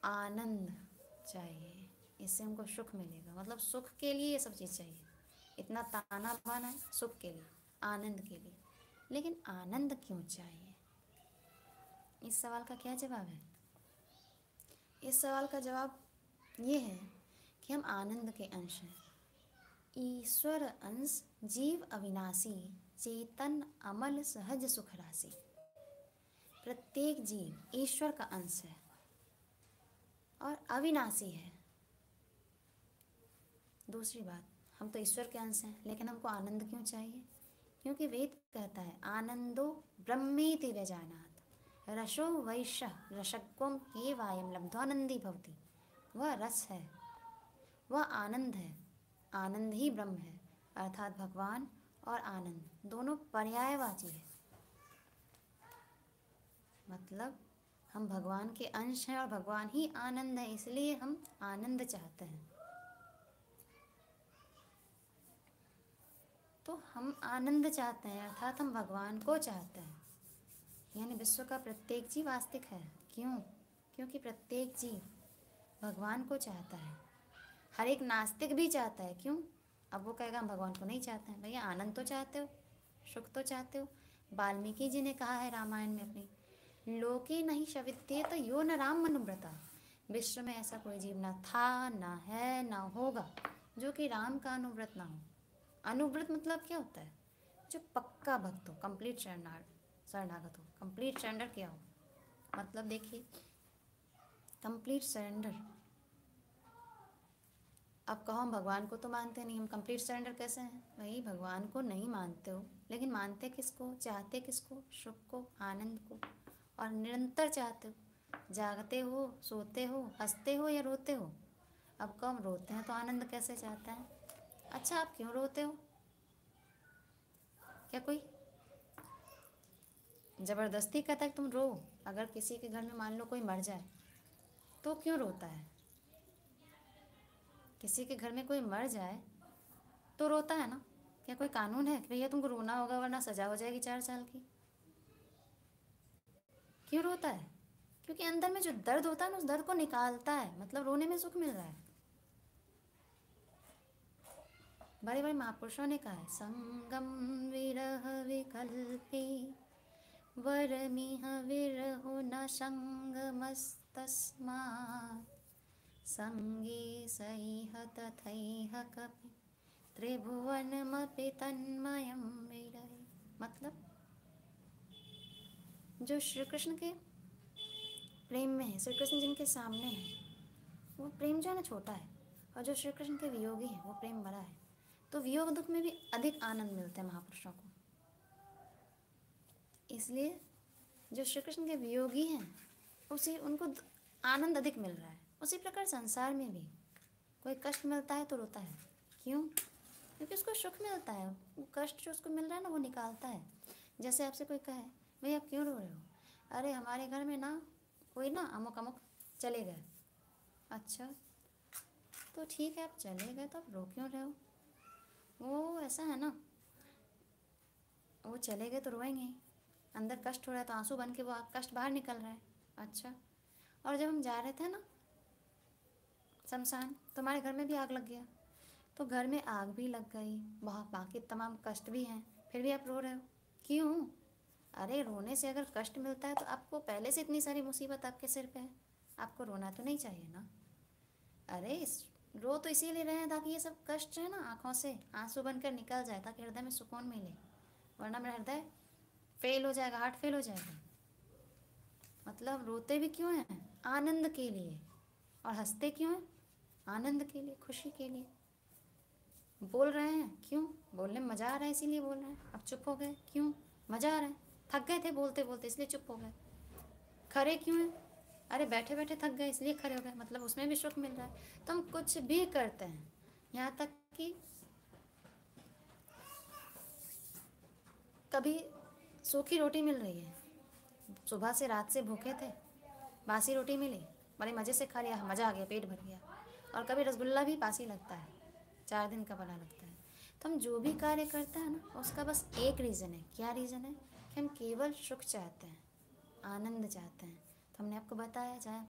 आनंद चाहिए, इससे हमको सुख मिलेगा। मतलब सुख के लिए ये सब चीज़ चाहिए, इतना ताना बाना है सुख के लिए, आनंद के लिए। लेकिन आनंद क्यों चाहिए? इस सवाल का क्या जवाब है? इस सवाल का जवाब ये है कि हम आनंद के अंश हैं। ईश्वर अंश, जीव अविनाशी, चेतन अमल सहज सुख राशि। प्रत्येक जीव ईश्वर का अंश है और अविनाशी है। दूसरी बात, हम तो ईश्वर के अंश हैं, लेकिन हमको आनंद क्यों चाहिए? क्योंकि वेद कहता है आनंदो ब्रह्मेति व्यजानात्, रसो वैश्य रसज्ञम के वायम लब्ध्वानंदी भवति। वह रस है, वह आनंद है, आनंद ही ब्रह्म है। अर्थात भगवान और आनंद दोनों पर्यायवाची है। मतलब हम भगवान के अंश हैं और भगवान ही आनंद है, इसलिए हम आनंद चाहते हैं। तो हम आनंद चाहते हैं अर्थात हम भगवान को चाहते हैं। यानी विश्व का प्रत्येक जीव आस्तिक है। क्यों? क्योंकि प्रत्येक जीव भगवान को चाहता है। हर एक नास्तिक भी चाहता है। क्यों? अब वो कहेगा हम भगवान को नहीं चाहते हैं। भैया आनंद तो चाहते हो, सुख तो चाहते हो। वाल्मीकि जी ने कहा है रामायण में अपनी, लोके नहीं शवित्येत यो न राम मनुव्रता। विश्व में ऐसा कोई जीव ना था, ना है, ना होगा जो कि राम का अनुव्रत ना हो। अनुव्रत मतलब क्या होता है? जो पक्का भक्त हो, कंप्लीट शरणागत हो। कंप्लीट सरेंडर क्या हो? मतलब देखिए, कंप्लीट सरेंडर। अब कहो हम भगवान को तो मानते नहीं, हम कंप्लीट सरेंडर कैसे हैं? भाई भगवान को नहीं मानते हो, लेकिन मानते किसको, चाहते किसको? सुख को, आनंद को, और निरंतर चाहते हो। जागते हो, सोते हो, हंसते हो या रोते हो। अब कहो हम रोते हैं तो आनंद कैसे चाहते हैं? अच्छा, आप क्यों रोते हो? क्या कोई ज़बरदस्ती कहता है कि तुम रो? अगर किसी के घर में मान लो कोई मर जाए तो क्यों रोता है? किसी के घर में कोई मर जाए तो रोता है ना? क्या कोई कानून है कि भैया तुमको रोना होगा वरना सजा हो जाएगी 4 साल की? क्यों रोता है? क्योंकि अंदर में जो दर्द होता है ना, उस दर्द को निकालता है। मतलब रोने में सुख मिल रहा है। बड़े बड़े महापुरुषों ने कहा है, संगम विरह विकल्पे वरमिह विरहो न संगमस्तस्मात् संगे सैह तथैह कपि त्रिभुवनमपि तन्मयं विरहे। मतलब जो श्री कृष्ण के प्रेम में है, श्री कृष्ण जिनके सामने है, वो प्रेम जो है ना छोटा है, और जो श्री कृष्ण के वियोगी है वो प्रेम बड़ा है। तो वियोग दुख में भी अधिक आनंद मिलता है महापुरुषों को। इसलिए जो श्री कृष्ण के वियोगी हैं उसी उनको आनंद अधिक मिल रहा है। उसी प्रकार संसार में भी कोई कष्ट मिलता है तो रोता है। क्यों? क्योंकि उसको सुख मिलता है। वो कष्ट जो उसको मिल रहा है ना, वो निकालता है। जैसे आपसे कोई कहे भैया आप क्यों रो रहे हो? अरे हमारे घर में ना कोई ना अमुक अमुक चले गए। अच्छा, तो ठीक है, आप चले गए तो आप रो क्यों रहे हो? वो ऐसा है ना, वो चले गए तो रोएंगे, अंदर कष्ट हो रहा है तो आंसू बन के वो कष्ट बाहर निकल रहा है। अच्छा, और जब हम जा रहे थे ना शमशान, तो हमारे घर में भी आग लग गया। तो घर में आग भी लग गई, वहाँ बाकी तमाम कष्ट भी हैं, फिर भी आप रो रहे हो। क्यों? अरे रोने से अगर कष्ट मिलता है तो आपको पहले से इतनी सारी मुसीबत आपके सिर पे है, आपको रोना तो नहीं चाहिए ना। अरे रो तो इसीलिए रहे हैं ताकि ये सब कष्ट है ना आँखों से आंसू बनकर निकल जाए, ताकि हृदय में सुकून मिले। वरना मेरा हृदय फेल हो जाएगा, हार्ट फेल हो जाएगा। मतलब रोते भी क्यों हैं? आनंद के लिए। और हंसते क्यों हैं? आनंद के लिए, खुशी के लिए। बोल रहे हैं क्यों? बोलने में मज़ा आ रहा है इसीलिए बोल रहे हैं। अब चुप हो गए क्यों? मज़ा आ रहा है। थक गए थे बोलते बोलते इसलिए चुप हो गए। खड़े क्यों हैं? अरे बैठे बैठे थक गए इसलिए खड़े हो गए। मतलब उसमें भी सुख मिल रहा है। तो हम कुछ भी करते हैं, यहाँ तक कि कभी सूखी रोटी मिल रही है, सुबह से रात से भूखे थे, बासी रोटी मिली, बड़े मज़े से खा लिया, मज़ा आ गया, पेट भर गया। और कभी रसगुल्ला भी बासी लगता है, 4 दिन का बना लगता है। तो हम जो भी कार्य करते हैं ना, उसका बस एक रीज़न है। क्या रीज़न है? कि हम केवल सुख चाहते हैं, आनंद चाहते हैं। तो हमने आपको बताया, चाहे